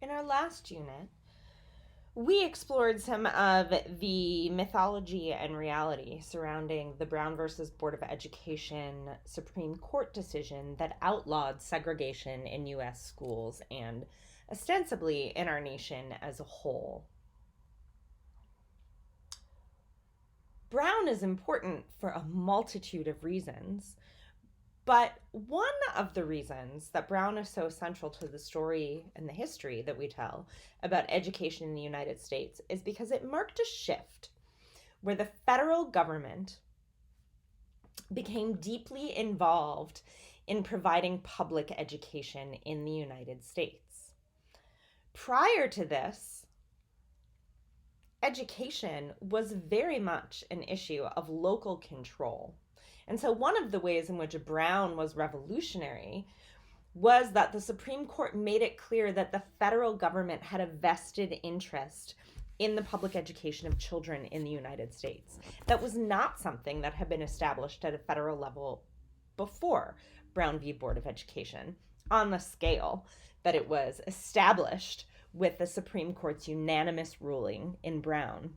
In our last unit, we explored some of the mythology and reality surrounding the Brown versus Board of Education Supreme Court decision that outlawed segregation in U.S. schools and ostensibly in our nation as a whole. Brown is important for a multitude of reasons, but one of the reasons that Brown is so central to the story and the history that we tell about education in the United States is because it marked a shift where the federal government became deeply involved in providing public education in the United States. Prior to this, education was very much an issue of local control. And so, one of the ways in which Brown was revolutionary was that the Supreme Court made it clear that the federal government had a vested interest in the public education of children in the United States. That was not something that had been established at a federal level before Brown v. Board of Education on the scale that it was established with the Supreme Court's unanimous ruling in Brown.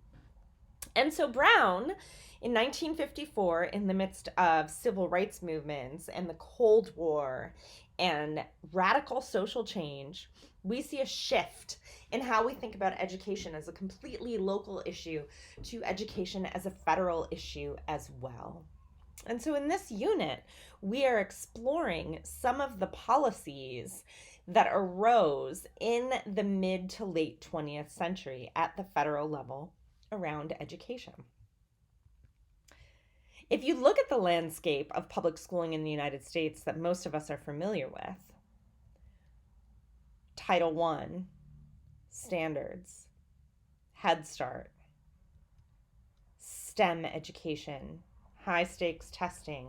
And so Brown, in 1954, in the midst of civil rights movements and the Cold War and radical social change, we see a shift in how we think about education as a completely local issue to education as a federal issue as well. And so in this unit, we are exploring some of the policies that arose in the mid to late 20th century at the federal level around education. If you look at the landscape of public schooling in the United States that most of us are familiar with, Title I, standards, Head Start, STEM education, high stakes testing,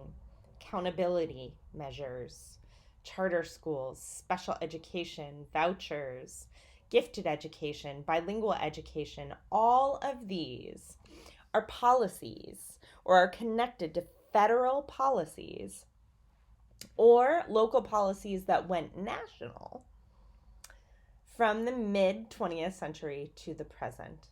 accountability measures, charter schools, special education, vouchers, gifted education, bilingual education, all of these are policies or are connected to federal policies or local policies that went national from the mid 20th century to the present.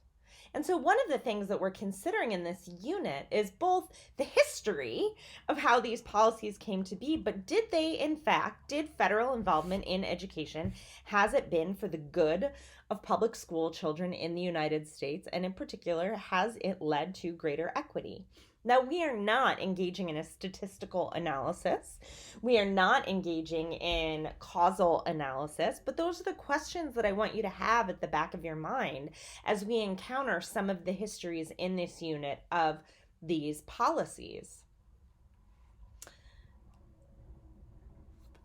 And so, one of the things that we're considering in this unit is both the history of how these policies came to be, but did federal involvement in education, has it been for the good of public school children in the United States? And in particular, has it led to greater equity? Now, we are not engaging in a statistical analysis. We are not engaging in causal analysis, but those are the questions that I want you to have at the back of your mind as we encounter some of the histories in this unit of these policies.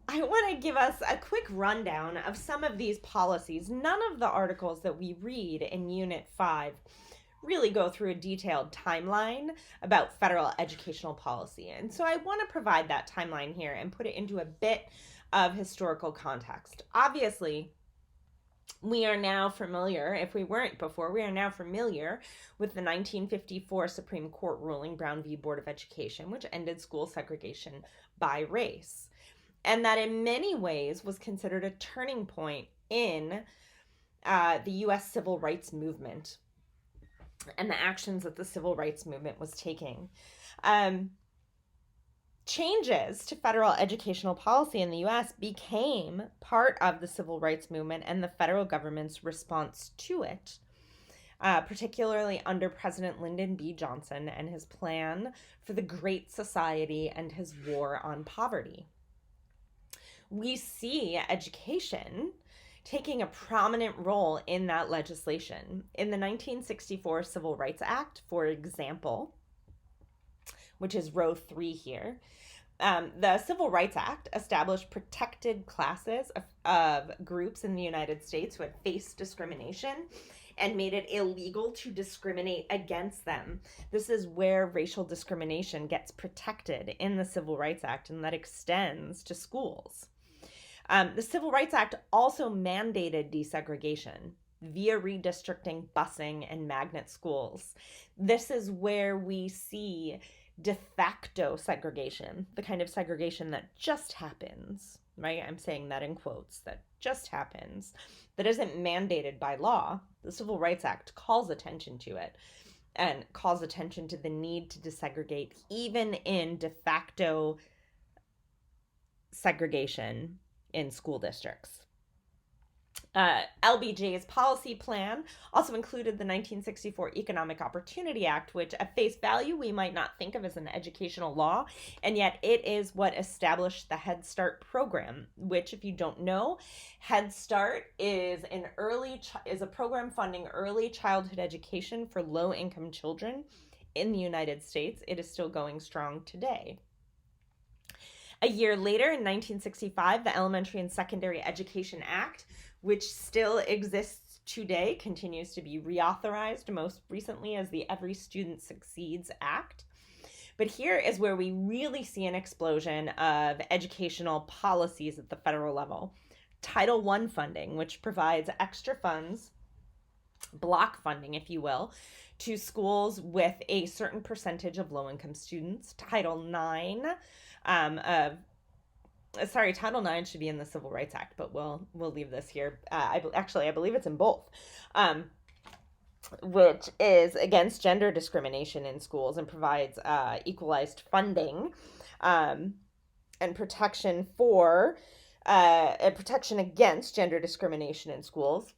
I want to give us a quick rundown of some of these policies. None of the articles that we read in Unit 5 really go through a detailed timeline about federal educational policy. And so I want to provide that timeline here and put it into a bit of historical context. Obviously, we are now familiar, if we weren't before, we are now familiar with the 1954 Supreme Court ruling, Brown v. Board of Education, which ended school segregation by race. And that in many ways was considered a turning point in the U.S. civil rights movement and the actions that the civil rights movement was taking. Changes to federal educational policy in the U.S. became part of the civil rights movement and the federal government's response to it, particularly under President Lyndon B. Johnson and his plan for the Great Society and his war on poverty. We see education taking a prominent role in that legislation. In the 1964 Civil Rights Act, for example, which is row 3 here, the Civil Rights Act established protected classes of groups in the United States who had faced discrimination and made it illegal to discriminate against them. This is where racial discrimination gets protected in the Civil Rights Act, and that extends to schools. The Civil Rights Act also mandated desegregation via redistricting, busing, and magnet schools. This is where we see de facto segregation, the kind of segregation that just happens right? I'm saying that in quotes, that just happens, that isn't mandated by law. The Civil Rights Act calls attention to it and calls attention to the need to desegregate, even in de facto segregation in school districts. LBJ's policy plan also included the 1964 Economic Opportunity Act, which at face value we might not think of as an educational law, and yet it is what established the Head Start program, which, if you don't know, Head Start is a program funding early childhood education for low-income children in the United States. It is still going strong today. A year later, in 1965, the Elementary and Secondary Education Act, which still exists today, continues to be reauthorized, most recently as the Every Student Succeeds Act. But here is where we really see an explosion of educational policies at the federal level. Title I funding, which provides extra funds, block funding, if you will, to schools with a certain percentage of low-income students. Title IX should be in the Civil Rights Act, but we'll leave this here. I believe it's in both, which is against gender discrimination in schools and provides equalized funding and protection against gender discrimination in schools.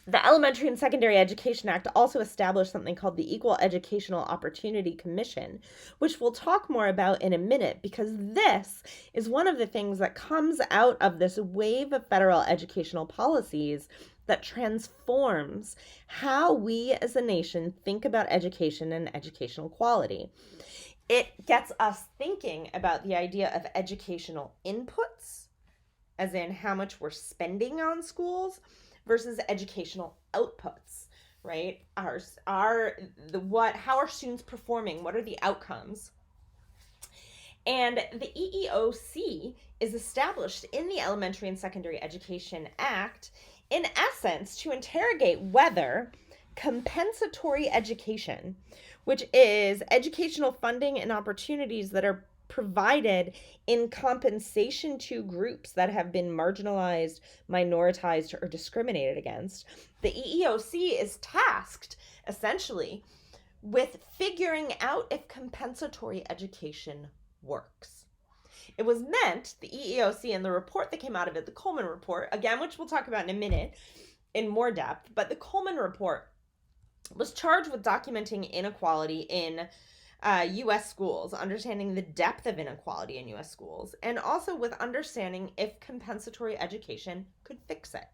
The Elementary and Secondary Education Act also established something called the Equal Educational Opportunity Commission, which we'll talk more about in a minute, because this is one of the things that comes out of this wave of federal educational policies that transforms how we as a nation think about education and educational quality. It gets us thinking about the idea of educational inputs, as in how much we're spending on schools, versus educational outputs, right? How are students performing? What are the outcomes? And the EEOC is established in the Elementary and Secondary Education Act, in essence, to interrogate whether compensatory education, which is educational funding and opportunities that are provided in compensation to groups that have been marginalized, minoritized, or discriminated against, the EEOC is tasked, essentially, with figuring out if compensatory education works. It was meant, the EEOC and the report that came out of it, the Coleman Report, again, which we'll talk about in a minute in more depth, but the Coleman Report was charged with documenting inequality in U.S. schools, understanding the depth of inequality in U.S. schools, and also with understanding if compensatory education could fix it.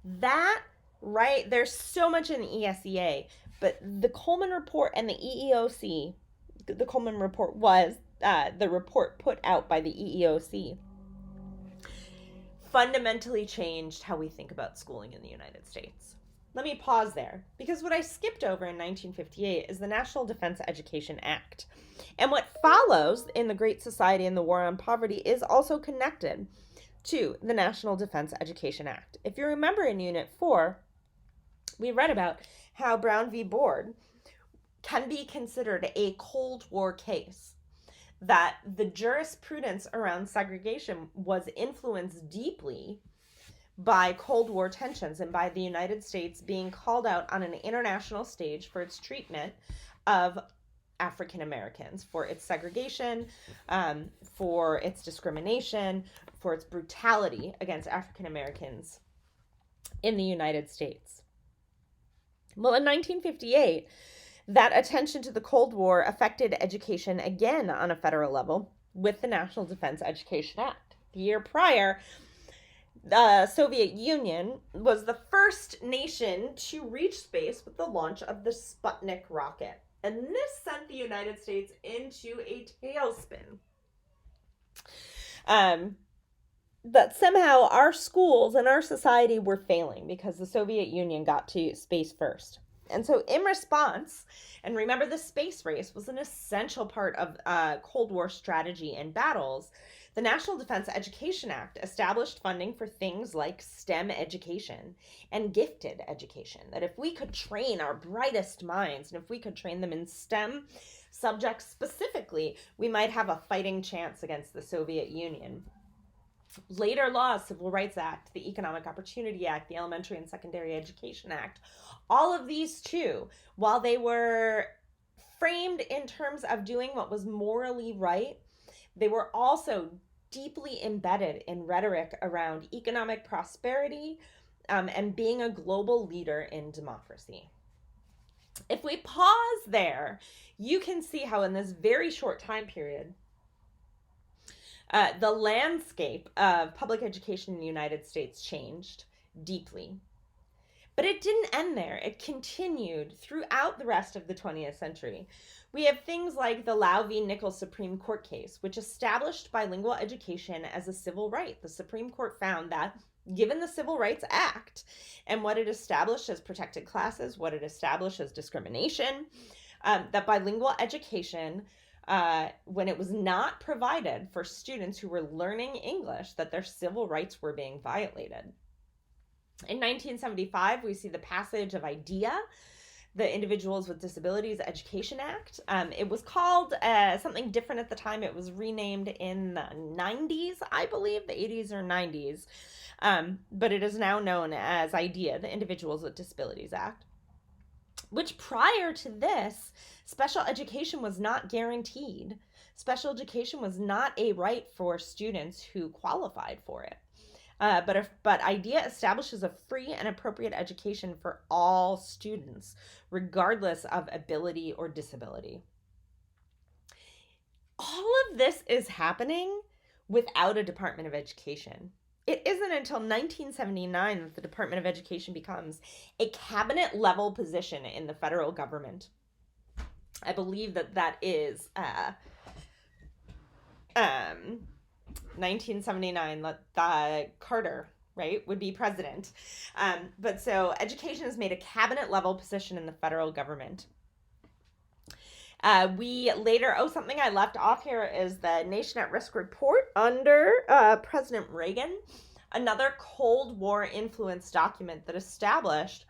That, right, there's so much in the ESEA, but the Coleman Report and the EEOC, the Coleman Report was the report put out by the EEOC, fundamentally changed how we think about schooling in the United States. Let me pause there, because what I skipped over in 1958 is the National Defense Education Act. And what follows in the Great Society and the War on Poverty is also connected to the National Defense Education Act. If you remember in Unit 4, we read about how Brown v. Board can be considered a Cold War case, that the jurisprudence around segregation was influenced deeply by Cold War tensions and by the United States being called out on an international stage for its treatment of African Americans, for its segregation, for its discrimination, for its brutality against African Americans in the United States. Well, in 1958, that attention to the Cold War affected education again on a federal level with the National Defense Education Act. The year prior, the Soviet Union was the first nation to reach space with the launch of the Sputnik rocket. And this sent the United States into a tailspin. That somehow our schools and our society were failing because the Soviet Union got to space first. And so in response, and remember the space race was an essential part of Cold War strategy and battles, the National Defense Education Act established funding for things like STEM education and gifted education. That if we could train our brightest minds and if we could train them in STEM subjects specifically, we might have a fighting chance against the Soviet Union. Later laws, Civil Rights Act, the Economic Opportunity Act, the Elementary and Secondary Education Act, all of these too, while they were framed in terms of doing what was morally right, they were also deeply embedded in rhetoric around economic prosperity and being a global leader in democracy. If we pause there, you can see how in this very short time period, the landscape of public education in the United States changed deeply. But it didn't end there. It continued throughout the rest of the 20th century. We have things like the Lau v. Nichols Supreme Court case, which established bilingual education as a civil right. The Supreme Court found that, given the Civil Rights Act and what it established as protected classes, what it established as discrimination, that bilingual education, when it was not provided for students who were learning English, that their civil rights were being violated. In 1975, we see the passage of IDEA, the Individuals with Disabilities Education Act. It was called something different at the time. It was renamed in the 90s, I believe, the 80s or 90s. But it is now known as IDEA, the Individuals with Disabilities Act, which prior to this, special education was not guaranteed. Special education was not a right for students who qualified for it. But IDEA establishes a free and appropriate education for all students, regardless of ability or disability. All of this is happening without a Department of Education. It isn't until 1979 that the Department of Education becomes a cabinet-level position in the federal government. I believe that is 1979, Carter, right, would be president. But so education is made a cabinet-level position in the federal government. We later, something I left off here is the Nation at Risk report under President Reagan, another Cold War influence document that established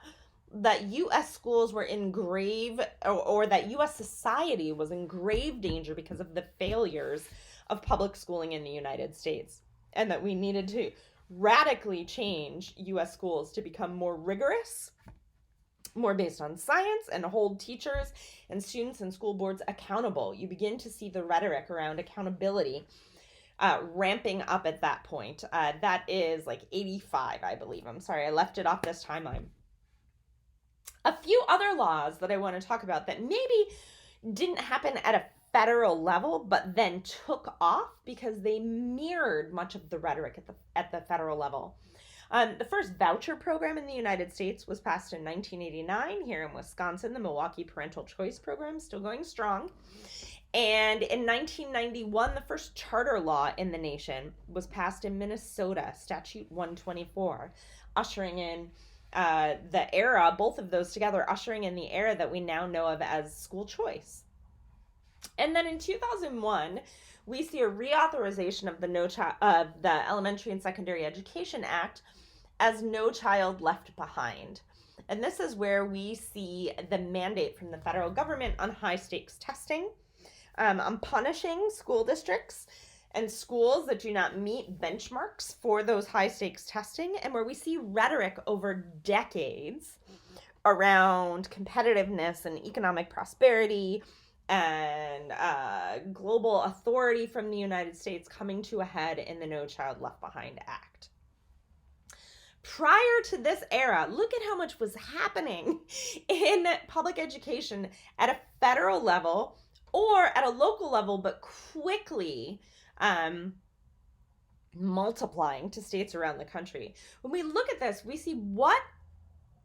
that U.S. schools were in grave, or that U.S. society was in grave danger because of the failures of public schooling in the United States, and that we needed to radically change U.S. schools to become more rigorous, more based on science, and hold teachers and students and school boards accountable. You begin to see the rhetoric around accountability ramping up at that point. That is like 85, I believe. I'm sorry, I left it off this timeline. A few other laws that I want to talk about that maybe didn't happen at a federal level, but then took off because they mirrored much of the rhetoric at the federal level. The first voucher program in the United States was passed in 1989 here in Wisconsin, the Milwaukee Parental Choice Program, still going strong. And in 1991, the first charter law in the nation was passed in Minnesota, Statute 124, ushering in the era, both of those together, ushering in the era that we now know of as school choice. And then in 2001, we see a reauthorization of the Elementary and Secondary Education Act as No Child Left Behind. And this is where we see the mandate from the federal government on high-stakes testing, on punishing school districts and schools that do not meet benchmarks for those high-stakes testing, and where we see rhetoric over decades around competitiveness and economic prosperity and global authority from the United States coming to a head in the No Child Left Behind Act. Prior to this era, look at how much was happening in public education at a federal level or at a local level, but quickly multiplying to states around the country. When we look at this, we see what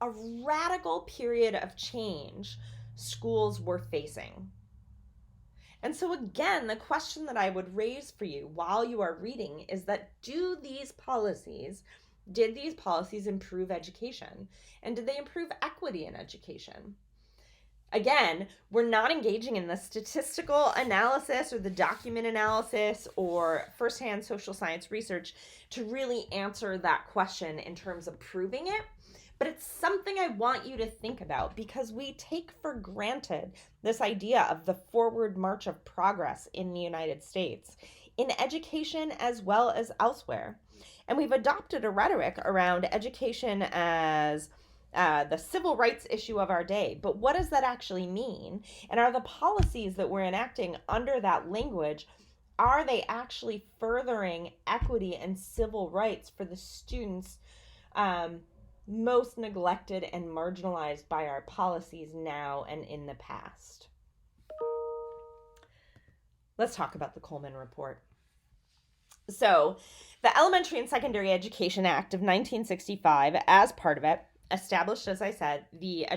a radical period of change schools were facing. And so again, the question that I would raise for you while you are reading is that did these policies improve education? And did they improve equity in education? Again, we're not engaging in the statistical analysis or the document analysis or firsthand social science research to really answer that question in terms of proving it. But it's something I want you to think about because we take for granted this idea of the forward march of progress in the United States, in education as well as elsewhere. And we've adopted a rhetoric around education as the civil rights issue of our day. But what does that actually mean? And are the policies that we're enacting under that language, are they actually furthering equity and civil rights for the students most neglected and marginalized by our policies now and in the past? Let's talk about the Coleman Report. So, the Elementary and Secondary Education Act of 1965, as part of it, established, as I said, the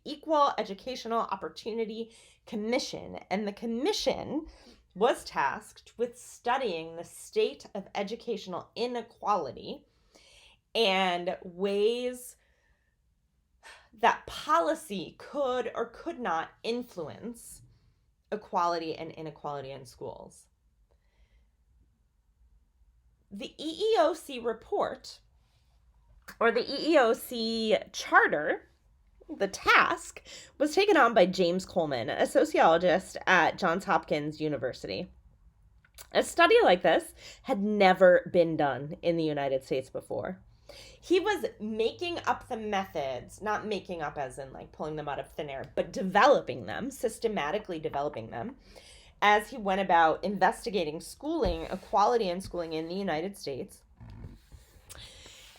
Equal Educational Opportunity Commission, and the commission was tasked with studying the state of educational inequality and ways that policy could or could not influence equality and inequality in schools. The EEOC report, or the EEOC charter, the task, was taken on by James Coleman, a sociologist at Johns Hopkins University. A study like this had never been done in the United States before. He was making up the methods, not making up as in like pulling them out of thin air, but developing them, systematically developing them, as he went about investigating schooling, equality in schooling in the United States.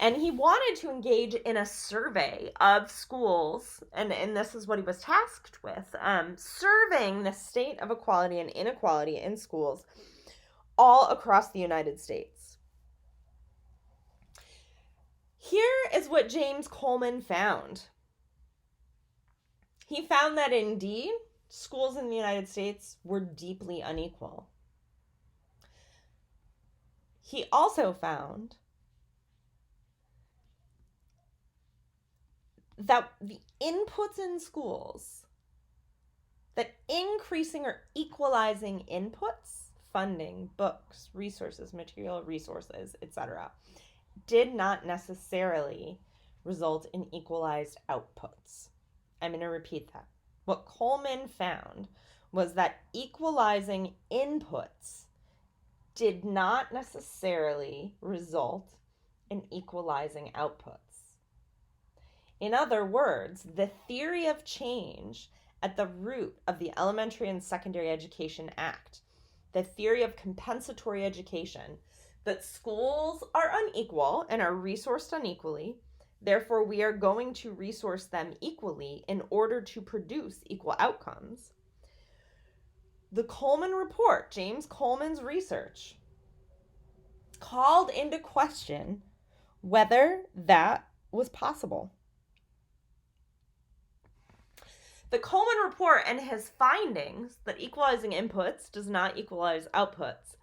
And he wanted to engage in a survey of schools, and this is what he was tasked with, surveying the state of equality and inequality in schools all across the United States. Here is what James Coleman found. He found that indeed, schools in the United States were deeply unequal. He also found that the inputs in schools, that increasing or equalizing inputs, funding, books, resources, material resources, etc., did not necessarily result in equalized outputs. I'm going to repeat that. What Coleman found was that equalizing inputs did not necessarily result in equalizing outputs. In other words, the theory of change at the root of the Elementary and Secondary Education Act, the theory of compensatory education, that schools are unequal and are resourced unequally, therefore we are going to resource them equally in order to produce equal outcomes. The Coleman Report, James Coleman's research, called into question whether that was possible. The Coleman Report and his findings that equalizing inputs does not equalize outputs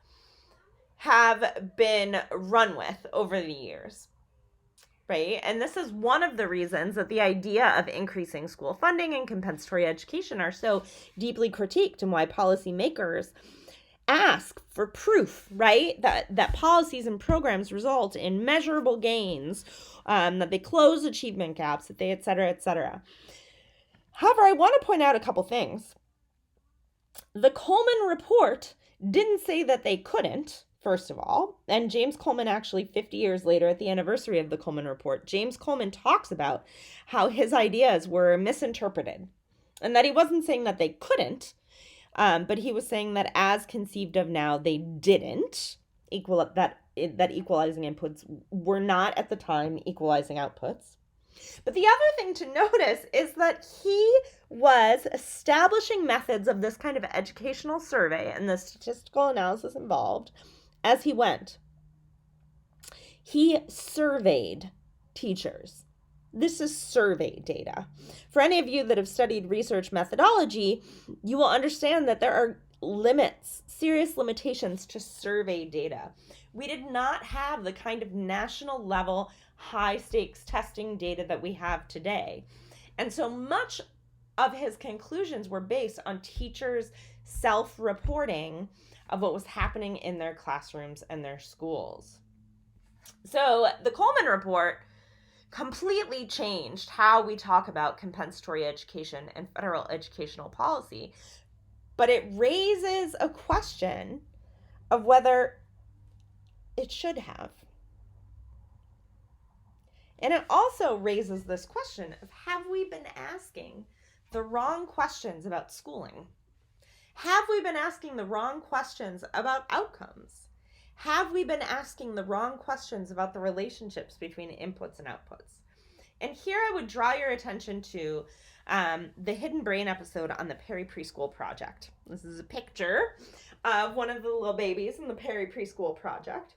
have been run with over the years, right? And this is one of the reasons that the idea of increasing school funding and compensatory education are so deeply critiqued, and why policymakers ask for proof, right? That policies and programs result in measurable gains, that they close achievement gaps, that they, et cetera, et cetera. However, I want to point out a couple things. The Coleman Report didn't say that they couldn't, first of all, and James Coleman actually 50 years later at the anniversary of the Coleman Report, James Coleman talks about how his ideas were misinterpreted and that he wasn't saying that they couldn't, but he was saying that as conceived of now, they didn't that equalizing inputs were not at the time equalizing outputs. But the other thing to notice is that he was establishing methods of this kind of educational survey and the statistical analysis involved as he went. He surveyed teachers. This is survey data. For any of you that have studied research methodology, you will understand that there are limits, serious limitations to survey data. We did not have the kind of national level high stakes testing data that we have today. And so much of his conclusions were based on teachers' self-reporting of what was happening in their classrooms and their schools. So the Coleman Report completely changed how we talk about compensatory education and federal educational policy, but it raises a question of whether it should have. And it also raises this question of, have we been asking the wrong questions about schooling? Have we been asking the wrong questions about outcomes? Have we been asking the wrong questions about the relationships between inputs and outputs? And here I would draw your attention to the Hidden Brain episode on the Perry Preschool Project. This is a picture of one of the little babies in the Perry Preschool Project.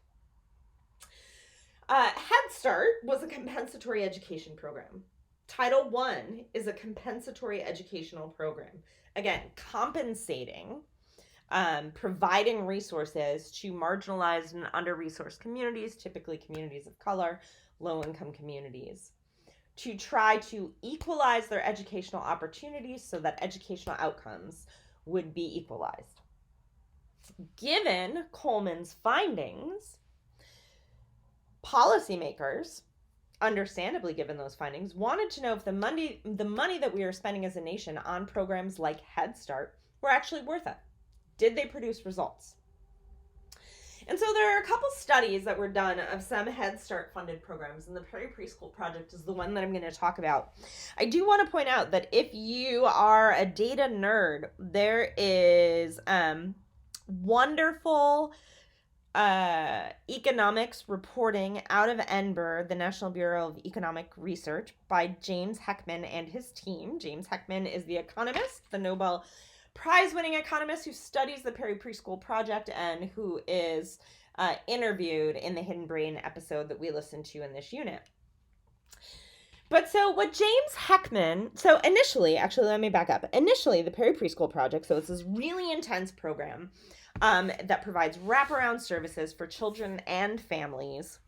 Head Start was a compensatory education program. Title I is a compensatory educational program. Again, compensating, providing resources to marginalized and under-resourced communities, typically communities of color, low-income communities, to try to equalize their educational opportunities so that educational outcomes would be equalized. Given Coleman's findings, policymakers, understandably given those findings, wanted to know if the money that we are spending as a nation on programs like Head Start were actually worth it. Did they produce results? And so there are a couple studies that were done of some Head Start funded programs, and the Perry Preschool Project is the one that I'm going to talk about. I do want to point out that if you are a data nerd, there is wonderful economics reporting out of NBER, the National Bureau of Economic Research, by James Heckman and his team. James Heckman is the economist, the Nobel Prize-winning economist who studies the Perry Preschool Project and who is interviewed in the Hidden Brain episode that we listened to in this unit. But so what James Heckman, so initially, actually let me back up. Initially, the Perry Preschool Project, so it's this really intense program that provides wraparound services for children and families.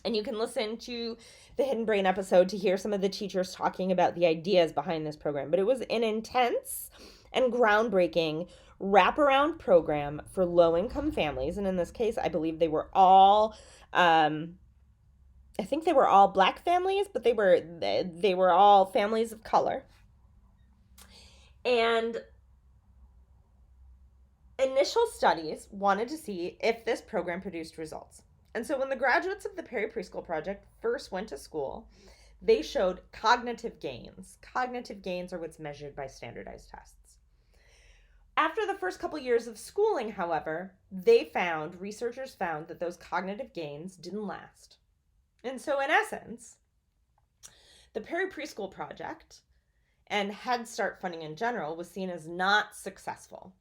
And you can listen to the Hidden Brain episode to hear some of the teachers talking about the ideas behind this program. But it was an intense and groundbreaking wraparound program for low-income families. And in this case, I believe they were all, I think they were all Black families, but they were all families of color. And initial studies wanted to see if this program produced results. And so when the graduates of the Perry Preschool Project first went to school, they showed cognitive gains. Cognitive gains are what's measured by standardized tests. After the first couple years of schooling, however, researchers found that those cognitive gains didn't last. And so in essence, the Perry Preschool Project and Head Start funding in general was seen as not successful.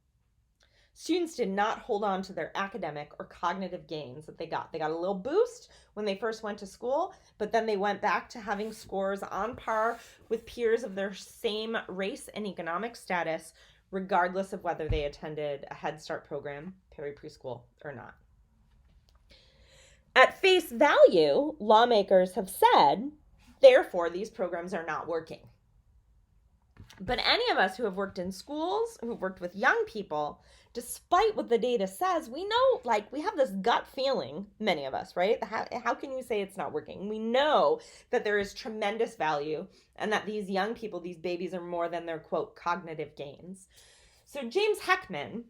Students did not hold on to their academic or cognitive gains that they got. They got a little boost when they first went to school, but then they went back to having scores on par with peers of their same race and economic status, regardless of whether they attended a Head Start program, Perry Preschool, or not. At face value, lawmakers have said, therefore, these programs are not working. But any of us who have worked in schools, who've worked with young people, despite what the data says, we know, we have this gut feeling, many of us, right? How can you say it's not working? We know that there is tremendous value and that these young people, these babies, are more than their, quote, cognitive gains. So James Heckman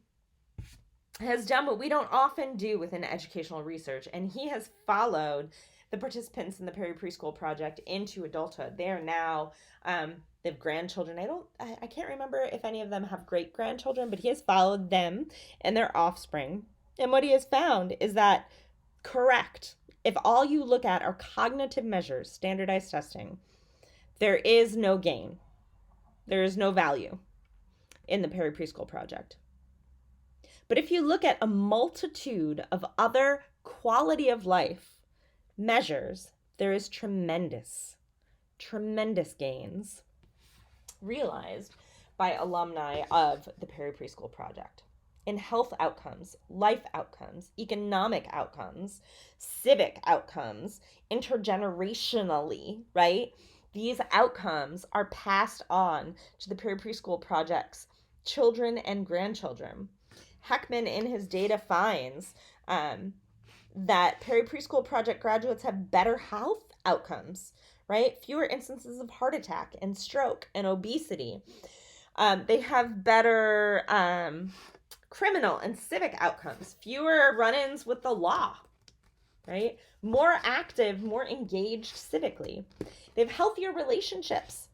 has done what we don't often do within educational research, and he has followed the participants in the Perry Preschool Project into adulthood. They are now, they have grandchildren. I can't remember if any of them have great-grandchildren, but he has followed them and their offspring. And what he has found is that, correct, if all you look at are cognitive measures, standardized testing, there is no gain. There is no value in the Perry Preschool Project. But if you look at a multitude of other quality of life measures, there is tremendous gains realized by alumni of the Perry Preschool Project in health outcomes, life outcomes, economic outcomes, civic outcomes, intergenerationally, right? These outcomes are passed on to the Perry Preschool Project's children and grandchildren. Heckman in his data finds that Perry Preschool Project graduates have better health outcomes, right? Fewer instances of heart attack and stroke and obesity. They have better criminal and civic outcomes, fewer run-ins with the law, right? More active, more engaged civically. They have healthier relationships.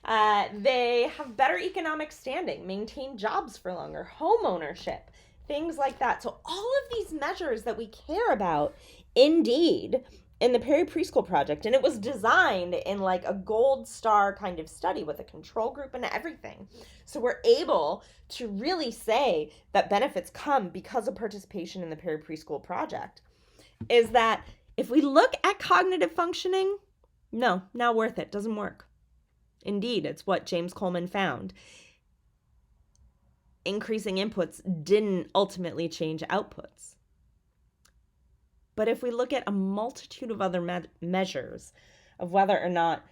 They have better economic standing, maintain jobs for longer, home ownership, things like that. So all of these measures that we care about, indeed, in the Perry Preschool Project, and it was designed in like a gold star kind of study with a control group and everything. So we're able to really say that benefits come because of participation in the Perry Preschool Project. Is that if we look at cognitive functioning, no, not worth it, doesn't work. Indeed, it's what James Coleman found. Increasing inputs didn't ultimately change outputs. But if we look at a multitude of other measures of whether or not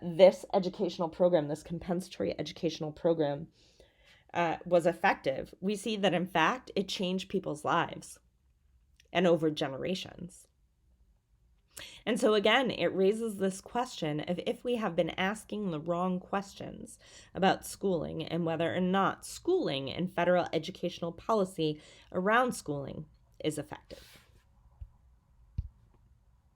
this educational program, this compensatory educational program, was effective, we see that, in fact, it changed people's lives and over generations. And so, again, it raises this question of if we have been asking the wrong questions about schooling and whether or not schooling and federal educational policy around schooling is effective.